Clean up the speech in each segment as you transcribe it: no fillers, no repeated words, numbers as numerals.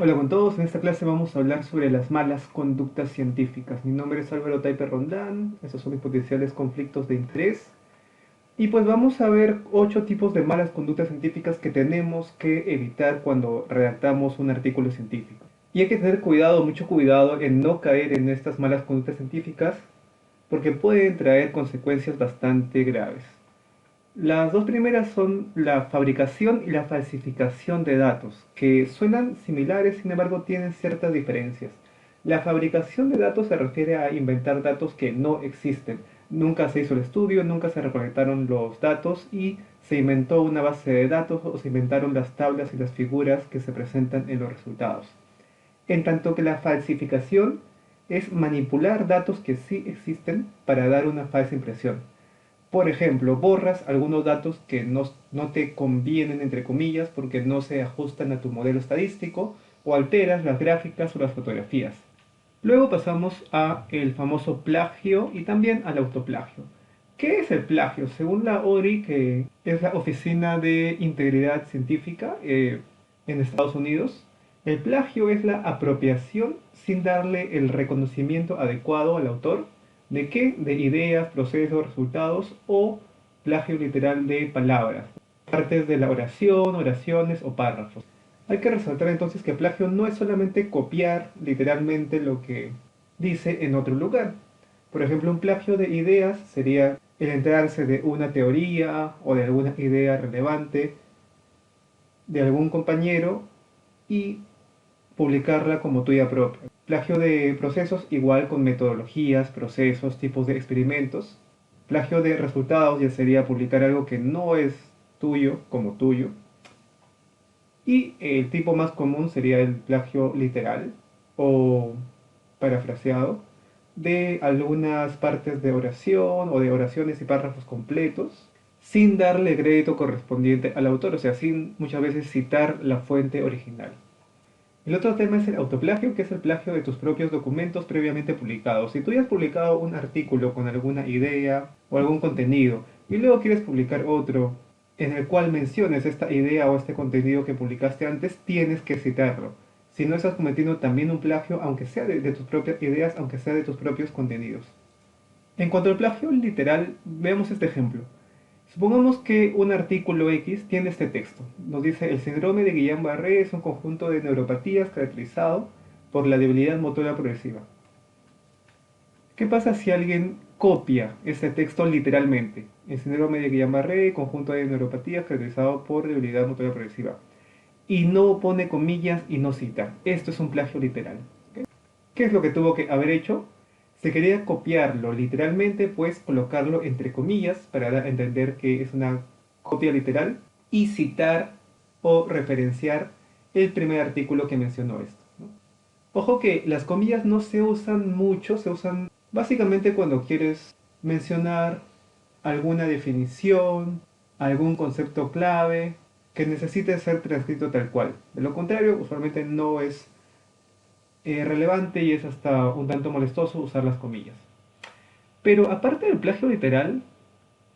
Hola con todos, en esta clase vamos a hablar sobre las malas conductas científicas. Mi nombre es Álvaro Taipe Rondán, estos son mis potenciales conflictos de interés. Y pues vamos a ver 8 tipos de malas conductas científicas que tenemos que evitar cuando redactamos un artículo científico. Y hay que tener cuidado, mucho cuidado en no caer en estas malas conductas científicas porque pueden traer consecuencias bastante graves. Las dos primeras son la fabricación y la falsificación de datos, que suenan similares, sin embargo tienen ciertas diferencias. La fabricación de datos se refiere a inventar datos que no existen. Nunca se hizo el estudio, nunca se recolectaron los datos y se inventó una base de datos o se inventaron las tablas y las figuras que se presentan en los resultados. En tanto que la falsificación es manipular datos que sí existen para dar una falsa impresión. Por ejemplo, borras algunos datos que no te convienen, entre comillas, porque no se ajustan a tu modelo estadístico, o alteras las gráficas o las fotografías. Luego pasamos a el famoso plagio y también al autoplagio. ¿Qué es el plagio? Según la ORI, que es la Oficina de Integridad Científica en Estados Unidos, el plagio es la apropiación sin darle el reconocimiento adecuado al autor. ¿De qué? De ideas, procesos, resultados o plagio literal de palabras, partes de la oración, oraciones o párrafos. Hay que resaltar entonces que plagio no es solamente copiar literalmente lo que dice en otro lugar. Por ejemplo, un plagio de ideas sería el enterarse de una teoría o de alguna idea relevante de algún compañero y publicarla como tuya propia. Plagio de procesos igual con metodologías, procesos, tipos de experimentos. Plagio de resultados ya sería publicar algo que no es tuyo como tuyo. Y el tipo más común sería el plagio literal o parafraseado de algunas partes de oración o de oraciones y párrafos completos sin darle crédito correspondiente al autor, o sea, sin muchas veces citar la fuente original. El otro tema es el autoplagio, que es el plagio de tus propios documentos previamente publicados. Si tú ya has publicado un artículo con alguna idea o algún contenido y luego quieres publicar otro en el cual menciones esta idea o este contenido que publicaste antes, tienes que citarlo. Si no estás cometiendo también un plagio, aunque sea de tus propias ideas, aunque sea de tus propios contenidos. En cuanto al plagio literal, veamos este ejemplo. Supongamos que un artículo X tiene este texto. Nos dice, el síndrome de Guillain-Barré es un conjunto de neuropatías caracterizado por la debilidad motora progresiva. ¿Qué pasa si alguien copia ese texto literalmente? El síndrome de Guillain-Barré, conjunto de neuropatías caracterizado por debilidad motora progresiva. Y no pone comillas y no cita. Esto es un plagio literal. ¿Ok? ¿Qué es lo que tuvo que haber hecho? Se quería copiarlo literalmente, pues colocarlo entre comillas para dar a entender que es una copia literal y citar o referenciar el primer artículo que mencionó esto, ¿no? Ojo que las comillas no se usan mucho, se usan básicamente cuando quieres mencionar alguna definición, algún concepto clave que necesite ser transcrito tal cual. De lo contrario, usualmente no es relevante y es hasta un tanto molestoso usar las comillas. Pero aparte del plagio literal,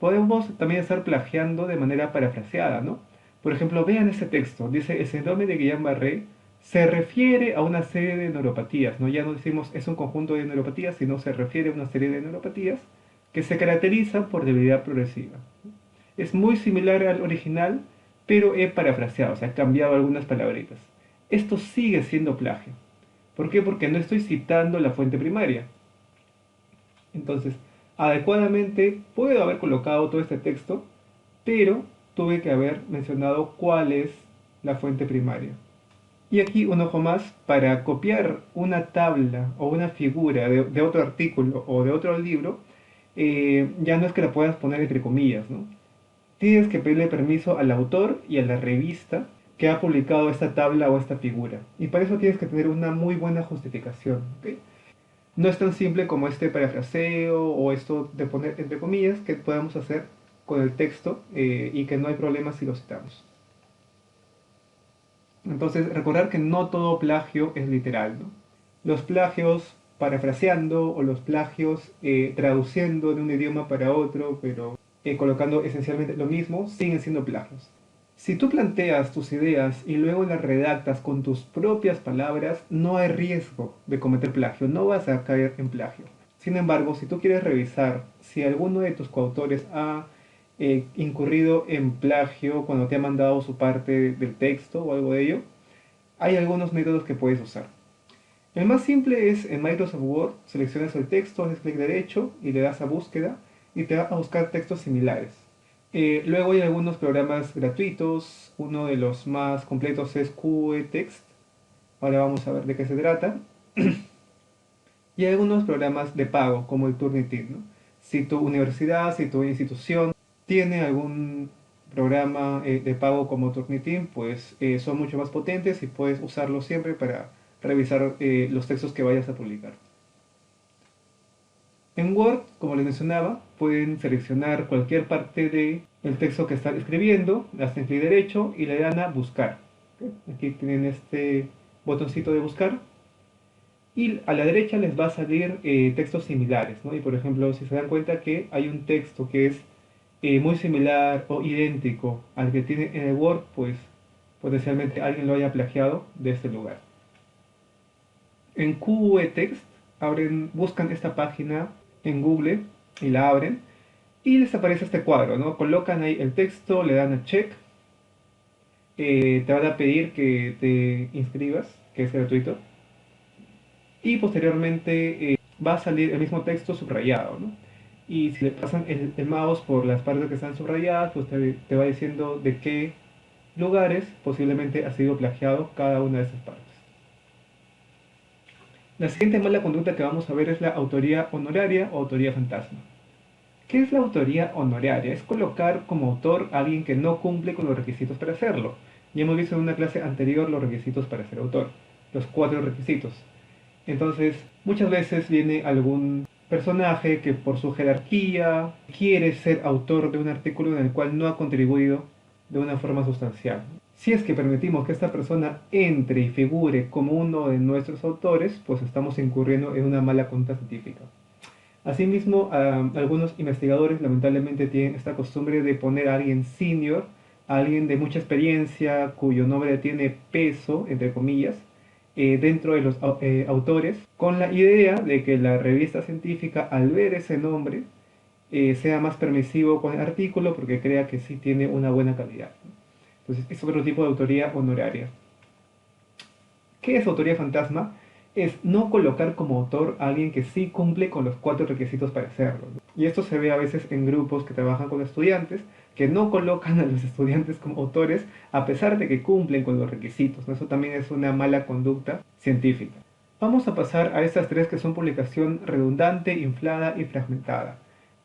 podemos también estar plagiando de manera parafraseada, ¿no? Por ejemplo, vean ese texto, dice, el síndrome de Guillain-Barré se refiere a una serie de neuropatías, ¿no? Ya no decimos es un conjunto de neuropatías, sino se refiere a una serie de neuropatías que se caracterizan por debilidad progresiva. Es muy similar al original, pero he parafraseado, o sea, he cambiado algunas palabritas. Esto sigue siendo plagio. ¿Por qué? Porque no estoy citando la fuente primaria. Entonces, adecuadamente puedo haber colocado todo este texto, pero tuve que haber mencionado cuál es la fuente primaria. Y aquí un ojo más, para copiar una tabla o una figura de otro artículo o de otro libro, ya no es que la puedas poner entre comillas, ¿no? Tienes que pedirle permiso al autor y a la revista que ha publicado esta tabla o esta figura. Y para eso tienes que tener una muy buena justificación, ¿ok? No es tan simple como este parafraseo o esto de poner entre comillas que podemos hacer con el texto y que no hay problema si lo citamos. Entonces, recordar que no todo plagio es literal, ¿no? Los plagios parafraseando o los plagios traduciendo de un idioma para otro, pero colocando esencialmente lo mismo, siguen siendo plagios. Si tú planteas tus ideas y luego las redactas con tus propias palabras, no hay riesgo de cometer plagio, no vas a caer en plagio. Sin embargo, si tú quieres revisar si alguno de tus coautores ha incurrido en plagio cuando te ha mandado su parte del texto o algo de ello, hay algunos métodos que puedes usar. El más simple es en Microsoft Word, seleccionas el texto, haces clic derecho y le das a búsqueda y te va a buscar textos similares. Luego hay algunos programas gratuitos, uno de los más completos es QEtext, ahora vamos a ver de qué se trata, y hay algunos programas de pago como el Turnitin, ¿no? Si tu universidad, si tu institución tiene algún programa de pago como Turnitin, pues son mucho más potentes y puedes usarlos siempre para revisar los textos que vayas a publicar. En Word, como les mencionaba, pueden seleccionar cualquier parte del texto que están escribiendo, hacen clic derecho y le dan a buscar. Aquí tienen este botoncito de buscar y a la derecha les va a salir textos similares, ¿no? Y por ejemplo, si se dan cuenta que hay un texto que es muy similar o idéntico al que tiene en el Word, pues potencialmente alguien lo haya plagiado de este lugar. En QEtext buscan esta página en Google y la abren y les aparece este cuadro, ¿no? Colocan ahí el texto, le dan a check, te van a pedir que te inscribas, que es gratuito, y posteriormente va a salir el mismo texto subrayado, ¿no? Y si le pasan el mouse por las partes que están subrayadas, pues te va diciendo de qué lugares posiblemente ha sido plagiado cada una de esas partes. La siguiente mala conducta que vamos a ver es la autoría honoraria o autoría fantasma. ¿Qué es la autoría honoraria? Es colocar como autor a alguien que no cumple con los requisitos para hacerlo. Ya hemos visto en una clase anterior los requisitos para ser autor, los 4 requisitos. Entonces, muchas veces viene algún personaje que por su jerarquía quiere ser autor de un artículo en el cual no ha contribuido de una forma sustancial. Si es que permitimos que esta persona entre y figure como uno de nuestros autores, pues estamos incurriendo en una mala conducta científica. Asimismo, algunos investigadores lamentablemente tienen esta costumbre de poner a alguien senior, a alguien de mucha experiencia, cuyo nombre tiene peso, entre comillas, dentro de los autores, con la idea de que la revista científica, al ver ese nombre, sea más permisivo con el artículo porque crea que sí tiene una buena calidad. Entonces, es otro tipo de autoría honoraria. ¿Qué es autoría fantasma? Es no colocar como autor a alguien que sí cumple con los 4 requisitos para hacerlo, ¿no? Y esto se ve a veces en grupos que trabajan con estudiantes, que no colocan a los estudiantes como autores a pesar de que cumplen con los requisitos, ¿no? Eso también es una mala conducta científica. Vamos a pasar a estas 3 que son publicación redundante, inflada y fragmentada.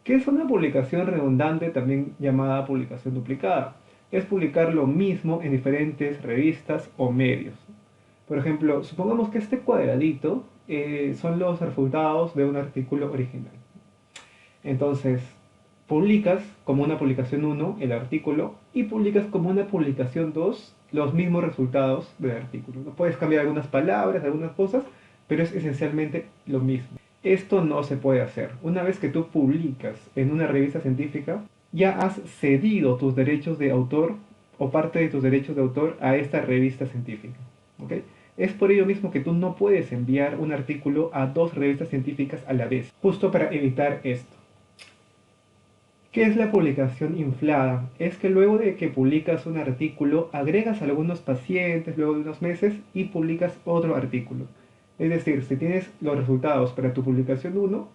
¿Qué es una publicación redundante, también llamada publicación duplicada? Es publicar lo mismo en diferentes revistas o medios. Por ejemplo, supongamos que este cuadradito son los resultados de un artículo original. Entonces, publicas como una publicación 1 el artículo y publicas como una publicación 2 los mismos resultados del artículo. ¿No? Puedes cambiar algunas palabras, algunas cosas, pero es esencialmente lo mismo. Esto no se puede hacer. Una vez que tú publicas en una revista científica, ya has cedido tus derechos de autor o parte de tus derechos de autor a esta revista científica. ¿Ok? Es por ello mismo que tú no puedes enviar un artículo a 2 revistas científicas a la vez, justo para evitar esto. ¿Qué es la publicación inflada? Es que luego de que publicas un artículo, agregas a algunos pacientes luego de unos meses y publicas otro artículo. Es decir, si tienes los resultados para tu publicación 1,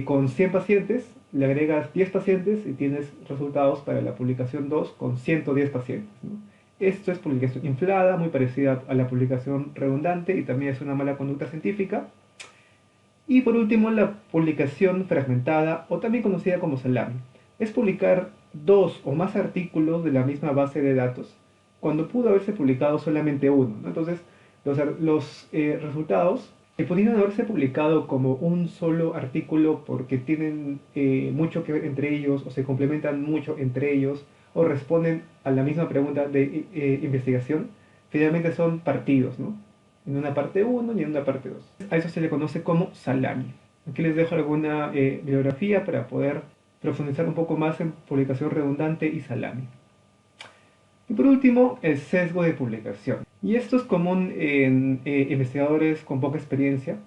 con 100 pacientes, le agregas 10 pacientes y tienes resultados para la publicación 2 con 110 pacientes, ¿no? Esto es publicación inflada, muy parecida a la publicación redundante y también es una mala conducta científica. Y por último, la publicación fragmentada o también conocida como salami. Es publicar 2 o más artículos de la misma base de datos cuando pudo haberse publicado solamente uno, ¿no? Entonces, los resultados pudieron haberse publicado como un solo artículo porque tienen mucho que ver entre ellos o se complementan mucho entre ellos o responden a la misma pregunta de investigación. Finalmente son partidos, ¿no? En una parte 1 y en una parte 2. A eso se le conoce como salami. Aquí les dejo alguna bibliografía para poder profundizar un poco más en publicación redundante y salami. Y por último, el sesgo de publicación. Y esto es común en investigadores con poca experiencia,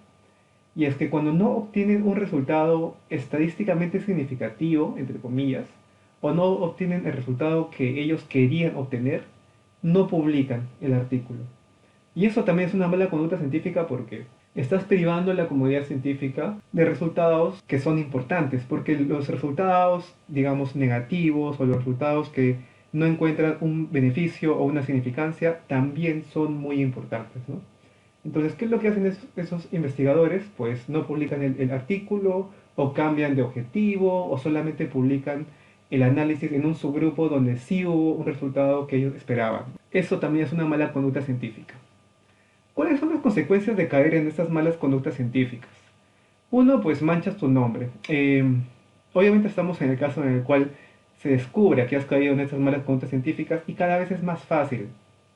y es que cuando no obtienen un resultado estadísticamente significativo, entre comillas, o no obtienen el resultado que ellos querían obtener, no publican el artículo. Y eso también es una mala conducta científica porque estás privando a la comunidad científica de resultados que son importantes, porque los resultados, digamos, negativos o los resultados que no encuentran un beneficio o una significancia también son muy importantes, ¿no? Entonces, ¿qué es lo que hacen esos investigadores? Pues no publican el artículo o cambian de objetivo o solamente publican el análisis en un subgrupo donde sí hubo un resultado que ellos esperaban. Eso también es una mala conducta científica. ¿Cuáles son las consecuencias de caer en estas malas conductas científicas? Uno, pues manchas tu nombre. Obviamente estamos en el caso en el cual se descubre que has caído en estas malas conductas científicas y cada vez es más fácil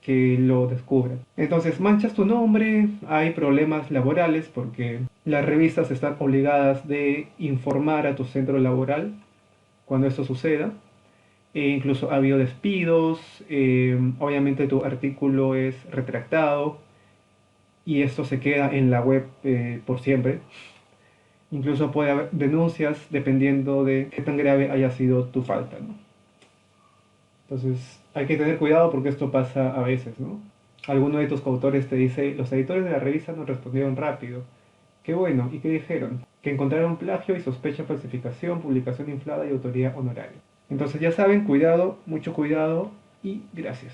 que lo descubran. Entonces manchas tu nombre, hay problemas laborales porque las revistas están obligadas de informar a tu centro laboral cuando esto suceda. E incluso ha habido despidos, obviamente tu artículo es retractado y esto se queda en la web por siempre. Incluso puede haber denuncias dependiendo de qué tan grave haya sido tu falta, ¿no? Entonces hay que tener cuidado porque esto pasa a veces, ¿no? Alguno de tus coautores te dice, los editores de la revista nos respondieron rápido. Qué bueno, ¿y qué dijeron? Que encontraron plagio y sospecha de falsificación, publicación inflada y autoría honoraria. Entonces ya saben, cuidado, mucho cuidado y gracias.